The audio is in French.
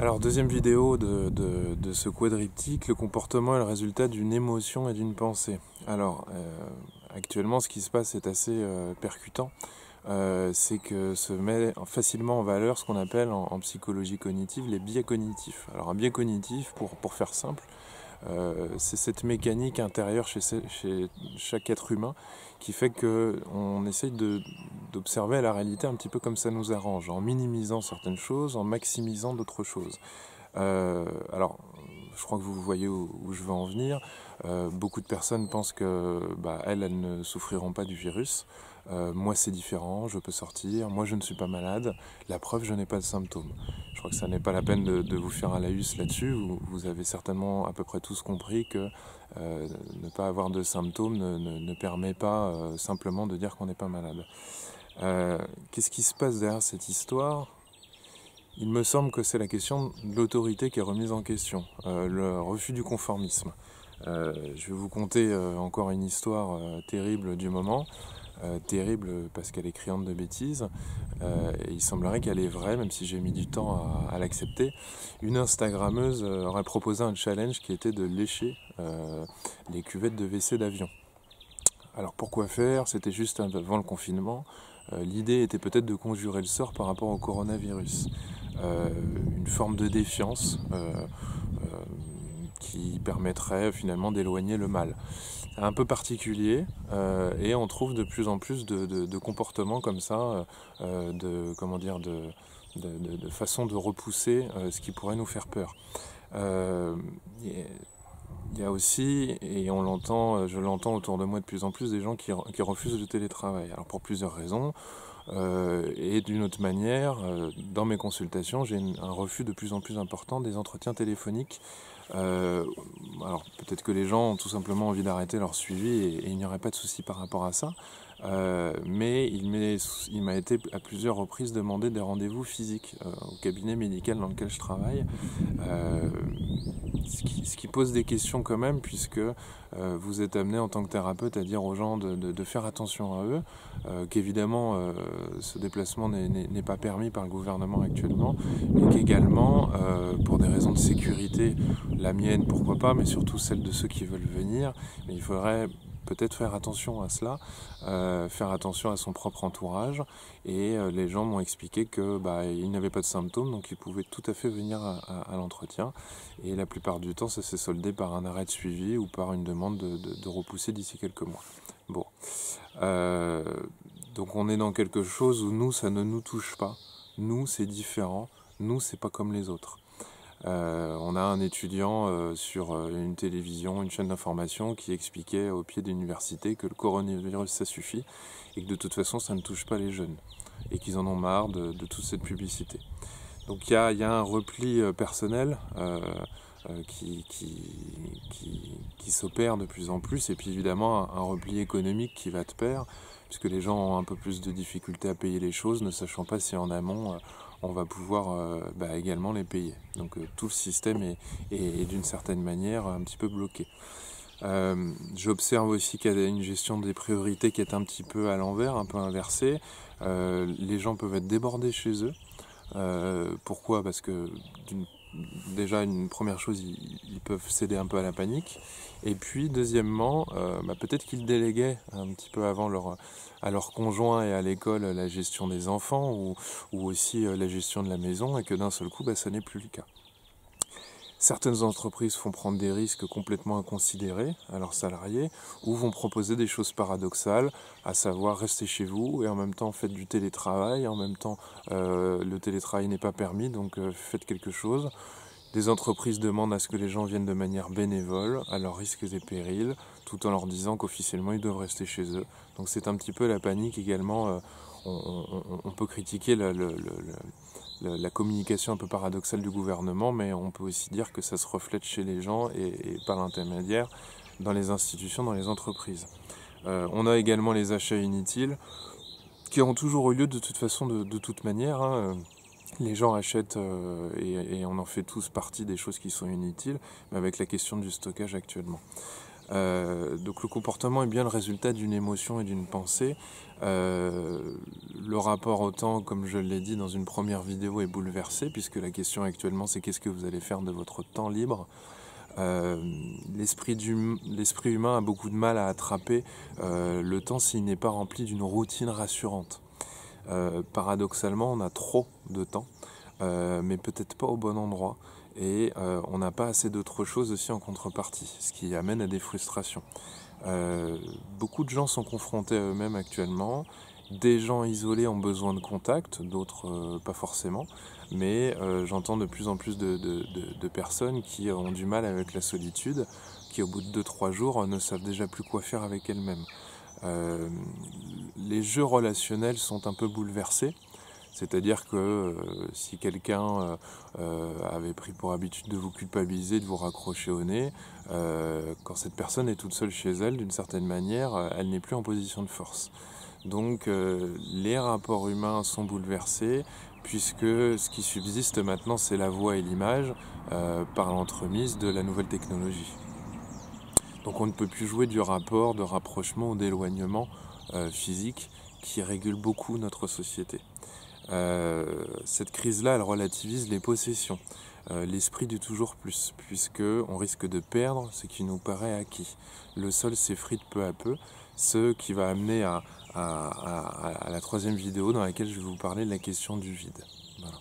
Alors, deuxième vidéo de ce quadriptyque, le comportement est le résultat d'une émotion et d'une pensée. Alors, actuellement, ce qui se passe est assez percutant. C'est que se met facilement en valeur ce qu'on appelle en psychologie cognitive les biais cognitifs. Alors, un biais cognitif, pour faire simple, c'est cette mécanique intérieure chez chaque être humain qui fait qu'on essaye d'observer la réalité un petit peu comme ça nous arrange, en minimisant certaines choses, en maximisant d'autres choses. Alors, je crois que vous voyez où je veux en venir. Beaucoup de personnes pensent que elles ne souffriront pas du virus. Moi, c'est différent, je peux sortir. Moi, je ne suis pas malade. La preuve, je n'ai pas de symptômes. Je crois que ça n'est pas la peine de vous faire un laïus là-dessus. Vous avez certainement à peu près tous compris que ne pas avoir de symptômes ne permet pas simplement de dire qu'on n'est pas malade. Qu'est-ce qui se passe derrière cette histoire ? Il me semble que c'est la question de l'autorité qui est remise en question, le refus du conformisme. Je vais vous conter encore une histoire terrible du moment, terrible parce qu'elle est criante de bêtises, et il semblerait qu'elle est vraie, même si j'ai mis du temps à l'accepter. Une Instagrammeuse aurait proposé un challenge qui était de lécher les cuvettes de WC d'avion. Alors pourquoi faire ? C'était juste avant le confinement. L'idée était peut-être de conjurer le sort par rapport au coronavirus. Une forme de défiance qui permettrait finalement d'éloigner le mal. C'est un peu particulier et on trouve de plus en plus de comportements comme ça, de façon de repousser ce qui pourrait nous faire peur. Il y a aussi, et je l'entends autour de moi de plus en plus, des gens qui refusent le télétravail. Alors pour plusieurs raisons. Et d'une autre manière, dans mes consultations, j'ai un refus de plus en plus important des entretiens téléphoniques. Alors peut-être que les gens ont tout simplement envie d'arrêter leur suivi et il n'y aurait pas de souci par rapport à ça. Mais il m'a été à plusieurs reprises demandé des rendez-vous physiques au cabinet médical dans lequel je travaille. Ce qui pose des questions quand même, puisque vous êtes amené en tant que thérapeute à dire aux gens de faire attention à eux, qu'évidemment ce déplacement n'est pas permis par le gouvernement actuellement, et qu'également, pour des raisons de sécurité, la mienne pourquoi pas, mais surtout celle de ceux qui veulent venir, mais il faudrait peut-être faire attention à cela, faire attention à son propre entourage, et les gens m'ont expliqué qu'ils n'avaient pas de symptômes, donc ils pouvaient tout à fait venir à l'entretien, et la plupart du temps ça s'est soldé par un arrêt de suivi ou par une demande de repousser d'ici quelques mois. Bon, donc on est dans quelque chose où nous ça ne nous touche pas, nous c'est différent, nous c'est pas comme les autres. On a un étudiant sur une télévision, une chaîne d'information qui expliquait au pied d'université que le coronavirus ça suffit et que de toute façon ça ne touche pas les jeunes et qu'ils en ont marre de toute cette publicité. Donc il y a un repli personnel qui s'opère de plus en plus, et puis évidemment un repli économique qui va de pair, puisque les gens ont un peu plus de difficultés à payer les choses, ne sachant pas si en amont on va pouvoir également les payer. Donc tout le système est d'une certaine manière un petit peu bloqué. J'observe aussi qu'il y a une gestion des priorités qui est un petit peu à l'envers, un peu inversée. Les gens peuvent être débordés chez eux. Pourquoi ? Parce que déjà une première chose, ils peuvent céder un peu à la panique, et puis deuxièmement, peut-être qu'ils déléguaient un petit peu avant à leur conjoint et à l'école la gestion des enfants ou aussi la gestion de la maison, et que d'un seul coup ça n'est plus le cas. Certaines entreprises font prendre des risques complètement inconsidérés à leurs salariés ou vont proposer des choses paradoxales, à savoir rester chez vous et en même temps faites du télétravail, en même temps le télétravail n'est pas permis, donc faites quelque chose. Des entreprises demandent à ce que les gens viennent de manière bénévole, à leurs risques et périls, tout en leur disant qu'officiellement ils doivent rester chez eux. Donc c'est un petit peu la panique également. On peut critiquer la communication un peu paradoxale du gouvernement, mais on peut aussi dire que ça se reflète chez les gens et par l'intermédiaire dans les institutions, dans les entreprises. On a également les achats inutiles qui ont toujours eu lieu de toute façon, de toute manière. Les gens achètent et on en fait tous partie des choses qui sont inutiles, mais avec la question du stockage actuellement. Donc le comportement est bien le résultat d'une émotion et d'une pensée. Le rapport au temps, comme je l'ai dit dans une première vidéo, est bouleversé, puisque la question actuellement c'est qu'est-ce que vous allez faire de votre temps libre. L'esprit humain a beaucoup de mal à attraper le temps s'il n'est pas rempli d'une routine rassurante. Paradoxalement, on a trop de temps, mais peut-être pas au bon endroit. Et on n'a pas assez d'autres choses aussi en contrepartie, ce qui amène à des frustrations. Beaucoup de gens sont confrontés à eux-mêmes actuellement. Des gens isolés ont besoin de contact, d'autres pas forcément. Mais j'entends de plus en plus de personnes qui ont du mal avec la solitude, qui au bout de 2-3 jours ne savent déjà plus quoi faire avec elles-mêmes. Les jeux relationnels sont un peu bouleversés. C'est-à-dire que si quelqu'un avait pris pour habitude de vous culpabiliser, de vous raccrocher au nez, quand cette personne est toute seule chez elle, d'une certaine manière, elle n'est plus en position de force. Donc les rapports humains sont bouleversés, puisque ce qui subsiste maintenant, c'est la voix et l'image par l'entremise de la nouvelle technologie. Donc on ne peut plus jouer du rapport, de rapprochement ou d'éloignement physique qui régule beaucoup notre société. Cette crise-là, elle relativise les possessions, l'esprit du toujours plus, puisque on risque de perdre ce qui nous paraît acquis. Le sol s'effrite peu à peu, ce qui va amener à la troisième vidéo dans laquelle je vais vous parler de la question du vide. Voilà.